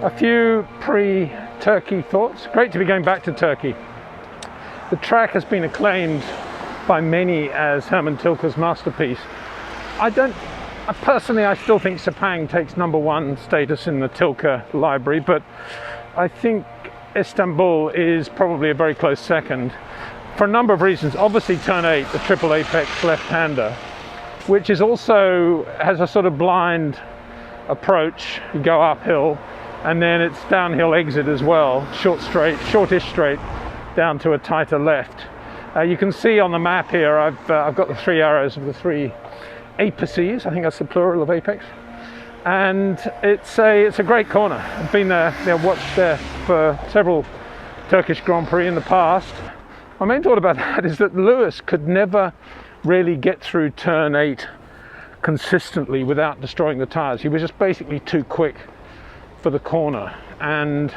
A few pre-Turkey thoughts. Great to be going back to Turkey. The track has been acclaimed by many as Hermann Tilke's masterpiece. I still think Sepang takes #1 status in the Tilke library, but I think Istanbul is probably a very close second for a number of reasons. Obviously turn 8, the triple apex left-hander, which is also has a sort of blind approach. You go uphill, and then it's downhill exit as well, shortish straight down to a tighter left. You can see on the map here I've got the 3 arrows of the 3 apices. I think that's the plural of apex, and it's a great corner. I've been there, watched there for several Turkish Grand Prix in the past. My main thought about that is that Lewis could never really get through turn 8 consistently without destroying the tyres. He was just basically too quick for the corner, and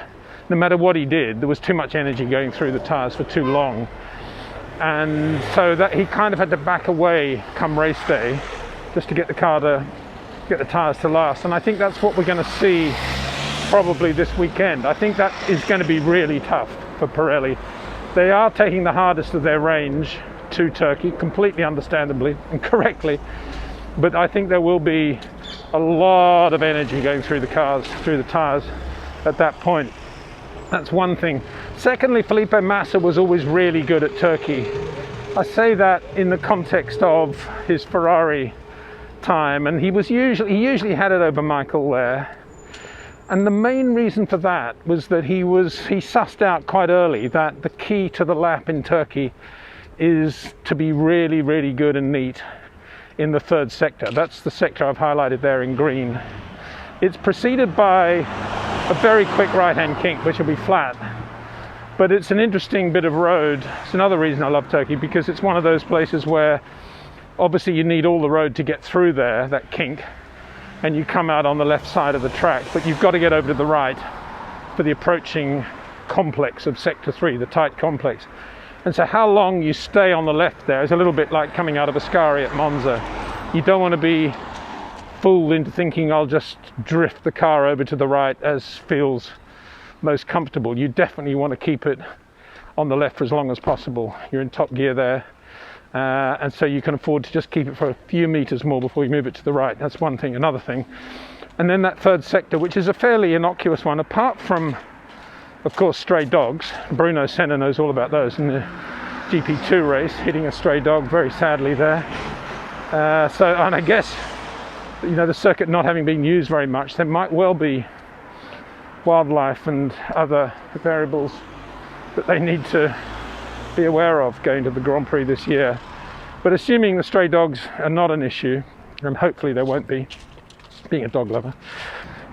no matter what he did, there was too much energy going through the tyres for too long, and so that he kind of had to back away come race day just to get the tyres to last. And I think that's what we're going to see probably this weekend. I think that is going to be really tough for Pirelli. They are taking the hardest of their range to Turkey, completely understandably and correctly, but I think there will be a lot of energy going through the tyres at that point. That's one thing. Secondly, Felipe Massa was always really good at Turkey. I say that in the context of his Ferrari time, and he usually had it over Michael there. And the main reason for that was that he sussed out quite early that the key to the lap in Turkey is to be really, really good and neat in the third sector. That's the sector I've highlighted there in green. It's preceded by a very quick right-hand kink, which will be flat, but it's an interesting bit of road. It's another reason I love Turkey, because it's one of those places where obviously you need all the road to get through there, that kink, and you come out on the left side of the track, but you've got to get over to the right for the approaching complex of sector 3, the tight complex. And so how long you stay on the left there is a little bit like coming out of Ascari at Monza. You don't want to be fooled into thinking I'll just drift the car over to the right as feels most comfortable. You definitely want to keep it on the left for as long as possible. You're in top gear there, and so you can afford to just keep it for a few meters more before you move it to the right. That's one thing. Another thing, and then that third sector, which is a fairly innocuous one, apart from of course stray dogs. Bruno Senna knows all about those in the GP2 race, hitting a stray dog very sadly there. And I guess, the circuit not having been used very much, there might well be wildlife and other variables that they need to be aware of going to the Grand Prix this year. But assuming the stray dogs are not an issue, and hopefully they won't be, being a dog lover,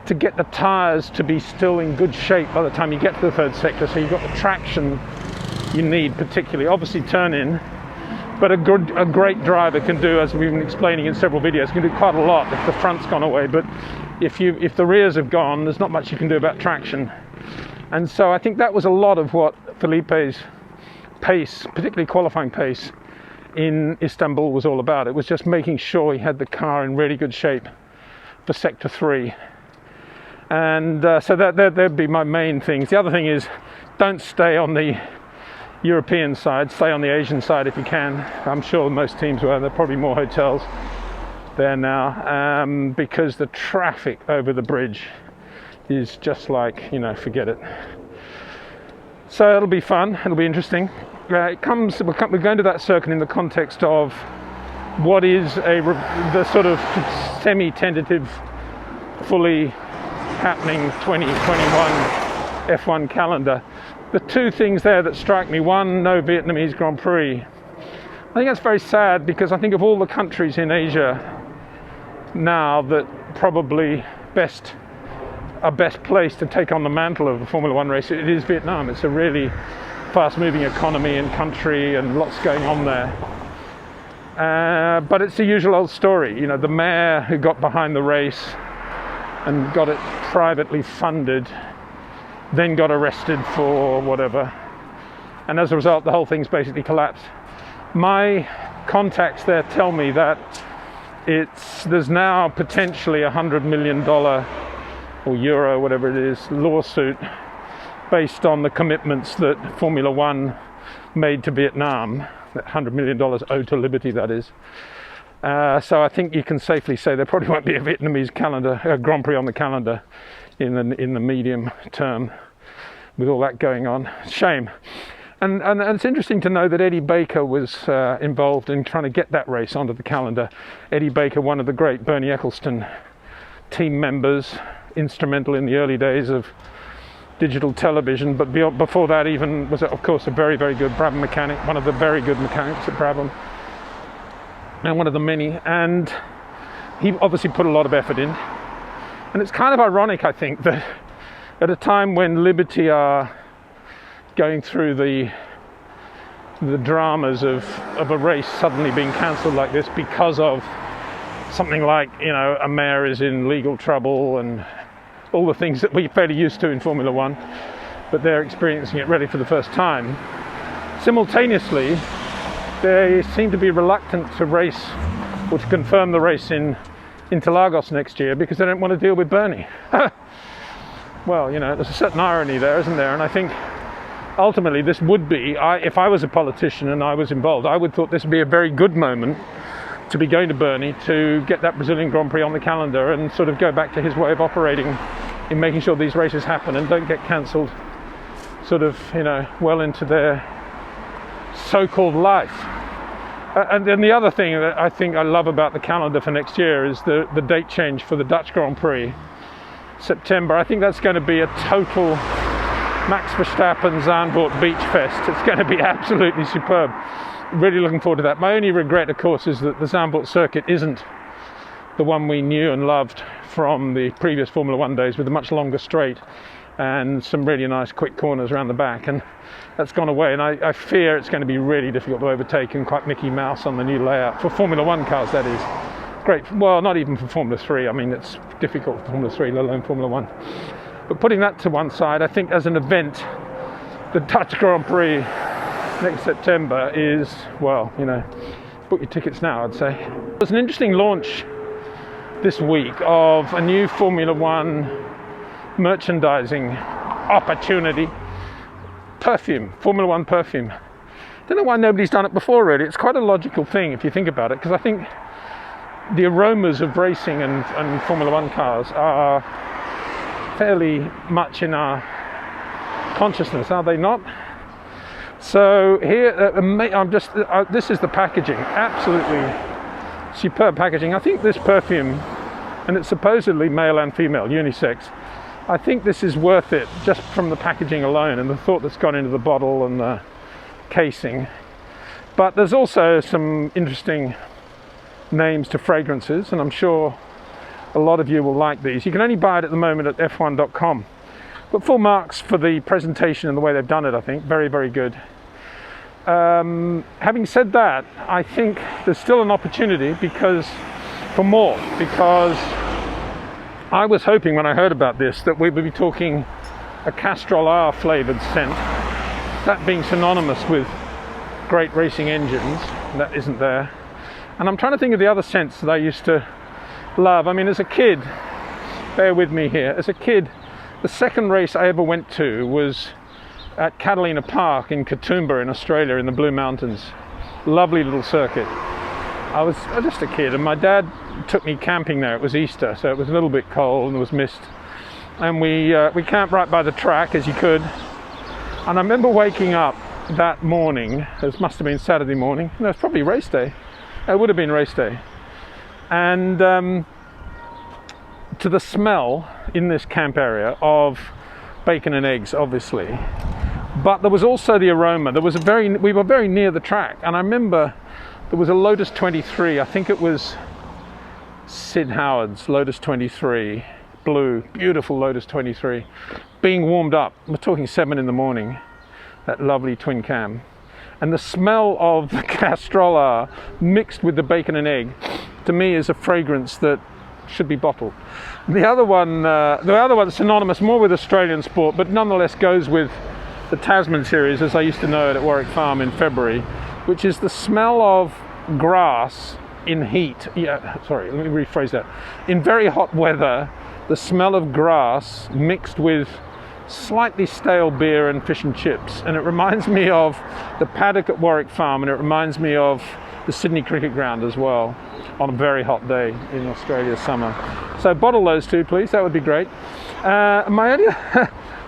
to get the tyres to be still in good shape by the time you get to the third sector, so you've got the traction you need, particularly obviously turn in, but a great driver can do, as we've been explaining in several videos, can do quite a lot if the front's gone away. But if the rears have gone, there's not much you can do about traction. And so I think that was a lot of what Felipe's pace, particularly qualifying pace in Istanbul, was all about. It was just making sure he had the car in really good shape for sector 3. And so that'd be my main things. The other thing is, don't stay on the European side, stay on the Asian side if you can. I'm sure most teams will. There are probably more hotels there now, because the traffic over the bridge is just like, forget it. So it'll be fun, it'll be interesting. We're going to that circuit in the context of what is the sort of semi-tentative, fully happening 2021 F1 calendar. The two things there that strike me: one, no Vietnamese Grand Prix, I think that's very sad, because I think of all the countries in Asia now that probably best placed to take on the mantle of the Formula One race, it is Vietnam. It's a really fast-moving economy and country, and lots going on there. But it's the usual old story. You know, the mayor who got behind the race and got it privately funded, then got arrested for whatever, and as a result, the whole thing's basically collapsed. My contacts there tell me that there's now potentially $100 million or euro, whatever it is, lawsuit based on the commitments that Formula One made to Vietnam. That $100 million owed to Liberty, that is. So I think you can safely say there probably won't be a Vietnamese Grand Prix on the calendar in the medium term, with all that going on. Shame. And it's interesting to know that Eddie Baker was involved in trying to get that race onto the calendar. Eddie Baker, one of the great Bernie Ecclestone team members, instrumental in the early days of digital television, but before that even was, of course, a very, very good Brabham mechanic, one of the very good mechanics at Brabham, and one of the many. And he obviously put a lot of effort in. And it's kind of ironic, I think, that at a time when Liberty are going through the dramas of a race suddenly being cancelled like this because of something like, you know, a mayor is in legal trouble and all the things that we're fairly used to in Formula One, but they're experiencing it really for the first time. Simultaneously, they seem to be reluctant to race or to confirm the race in Interlagos next year because they don't want to deal with Bernie. Well, you know, there's a certain irony there, isn't there? And I think ultimately this would be, if I was a politician and I was involved, I would thought this would be a very good moment to be going to Bernie to get that Brazilian Grand Prix on the calendar and sort of go back to his way of operating in making sure these races happen and don't get cancelled sort of, you know, well into their so-called life. And then the other thing that I think I love about the calendar for next year is the date change for the Dutch Grand Prix. September, I think that's going to be a total Max Verstappen Zandvoort beach fest. It's going to be absolutely superb. Really looking forward to that. My only regret, of course, is that the Zandvoort circuit isn't the one we knew and loved from the previous Formula One days, with a much longer straight and some really nice quick corners around the back, and that's gone away, and I fear it's going to be really difficult to overtake and quite Mickey Mouse on the new layout for Formula One cars, that is. Great, well, not even for Formula 3. I mean, it's difficult for Formula 3, let alone Formula 1. But putting that to one side, I think as an event, the Dutch Grand Prix next September is, well, you know, book your tickets now, I'd say. There's an interesting launch this week of a new Formula 1 merchandising opportunity. Perfume, Formula 1 perfume. Don't know why nobody's done it before, really. It's quite a logical thing if you think about it, because I think the aromas of racing and Formula 1 cars are fairly much in our consciousness, are they not? So here, this is the packaging, absolutely superb packaging. I think this perfume, and it's supposedly male and female, unisex, I think this is worth it just from the packaging alone and the thought that's gone into the bottle and the casing. But there's also some interesting names to fragrances, and I'm sure a lot of you will like these. You can only buy it at the moment at f1.com. But full marks for the presentation and the way they've done it, I think. Very, very good. Having said that, I think there's still an opportunity for more, because I was hoping when I heard about this that we would be talking a Castrol R flavoured scent, that being synonymous with great racing engines. That isn't there. And I'm trying to think of the other scents that I used to love. I mean, as a kid, bear with me here, as a kid, the second race I ever went to was at Catalina Park in Katoomba in Australia in the Blue Mountains. Lovely little circuit. I was just a kid, and my dad took me camping there. It was Easter, so it was a little bit cold and there was mist. And we camped right by the track, as you could. And I remember waking up that morning, it must have been Saturday morning, no, it's probably race day. It would have been race day. And to the smell in this camp area of bacon and eggs, obviously, But there was also the aroma. We were very near the track, and I remember there was a Lotus 23. I think it was Sid Howard's Lotus 23, blue, beautiful Lotus 23, being warmed up. We're talking 7 in the morning, that lovely twin cam. And the smell of the Castrol mixed with the bacon and egg, to me, is a fragrance that should be bottled. The other one synonymous more with Australian sport, but nonetheless goes with the Tasman series, as I used to know it at Warwick Farm in February, which is the smell of grass in heat. Sorry, let me rephrase that. In very hot weather, the smell of grass mixed with slightly stale beer and fish and chips. And it reminds me of the paddock at Warwick Farm, and it reminds me of the Sydney Cricket Ground as well, on a very hot day in Australia's summer. So bottle those two, please. That would be great.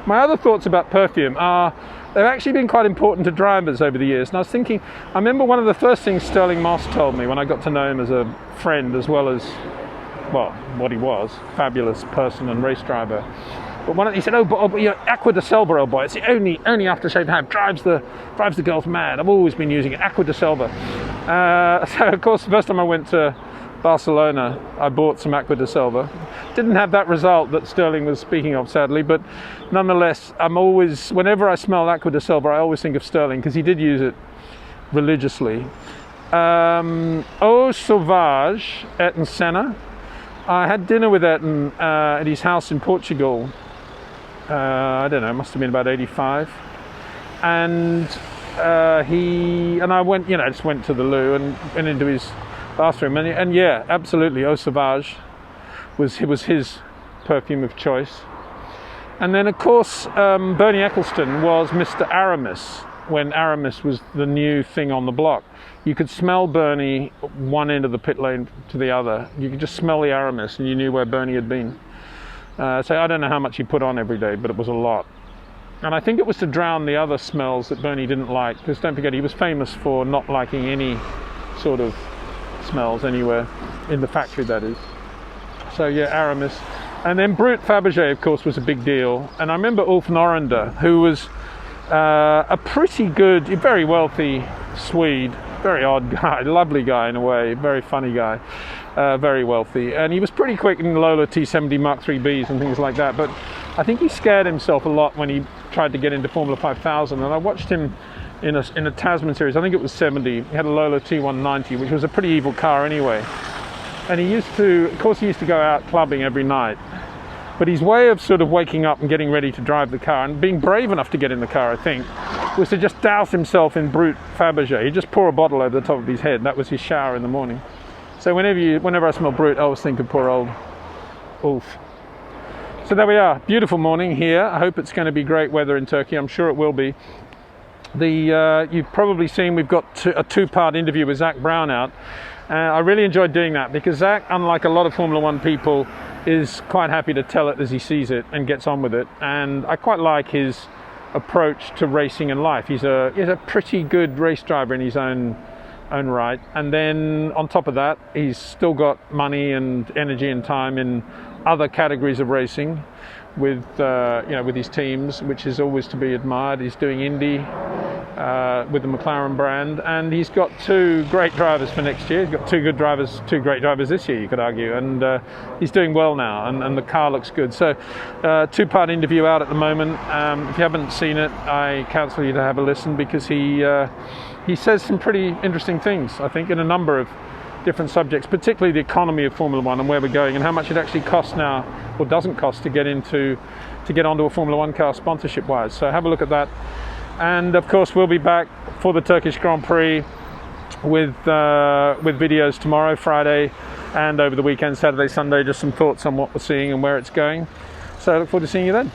My other thoughts about perfume are they've actually been quite important to drivers over the years. And I was thinking, I remember one of the first things Stirling Moss told me when I got to know him as a friend, as well as, well, what he was, fabulous person and race driver. But he said, but you know, Aqua de Selva, old boy, it's the only aftershave I have, drives the girls mad. I've always been using it, Aqua de Selva. So of course, the first time I went to Barcelona, I bought some Aqua de Selva. Didn't have that result that Stirling was speaking of, sadly, but nonetheless, whenever I smell Aqua de Selva, I always think of Stirling, because he did use it religiously. Eau Sauvage, Ayrton Senna. I had dinner with Ayrton at his house in Portugal. I don't know, it must have been about 85. And I went, just went to the loo and went into his bathroom, and yeah, absolutely, Eau Sauvage was his perfume of choice. And then of course Bernie Ecclestone was Mr. Aramis when Aramis was the new thing on the block. You could smell Bernie one end of the pit lane to the other. You could just smell the Aramis and you knew where Bernie had been. So I don't know how much he put on every day, but it was a lot. And I think it was to drown the other smells that Bernie didn't like, because don't forget, he was famous for not liking any sort of smells anywhere, in the factory that is. So yeah, Aramis. And then Brut Fabergé, of course, was a big deal. And I remember Ulf Norrender, who was a pretty good, very wealthy Swede, very odd guy, lovely guy in a way, very funny guy, very wealthy. And he was pretty quick in Lola T70 Mark III Bs and things like that. But I think he scared himself a lot when he tried to get into Formula 5000. And I watched him in a Tasman series, I think it was 70. He had a Lola T190, which was a pretty evil car anyway. And he used to go out clubbing every night. But his way of sort of waking up and getting ready to drive the car, and being brave enough to get in the car, I think, was to just douse himself in Brut Fabergé. He'd just pour a bottle over the top of his head. That was his shower in the morning. So whenever I smell Brut, I always think of poor old Ulf. So there we are. Beautiful morning here. I hope it's going to be great weather in Turkey. I'm sure it will be. You've probably seen we've got a two-part interview with Zak Brown out. I really enjoyed doing that, because Zak, unlike a lot of Formula One people, is quite happy to tell it as he sees it and gets on with it. And I quite like his approach to racing and life. He's a pretty good race driver in his own right. And then on top of that, he's still got money and energy and time in other categories of racing with his teams, which is always to be admired. He's doing Indy with the McLaren brand, and he's got two great drivers for next year. He's got two great drivers this year, you could argue, and he's doing well now, and the car looks good. So two-part interview out at the moment. If you haven't seen it, I counsel you to have a listen, because he says some pretty interesting things, I think, in a number of different subjects, particularly the economy of Formula One and where we're going, and how much it actually costs now, or doesn't cost, to get onto a Formula One car sponsorship wise. So have a look at that. And of course we'll be back for the Turkish Grand Prix with videos tomorrow, Friday, and over the weekend, Saturday, Sunday, just some thoughts on what we're seeing and where it's going. So I look forward to seeing you then.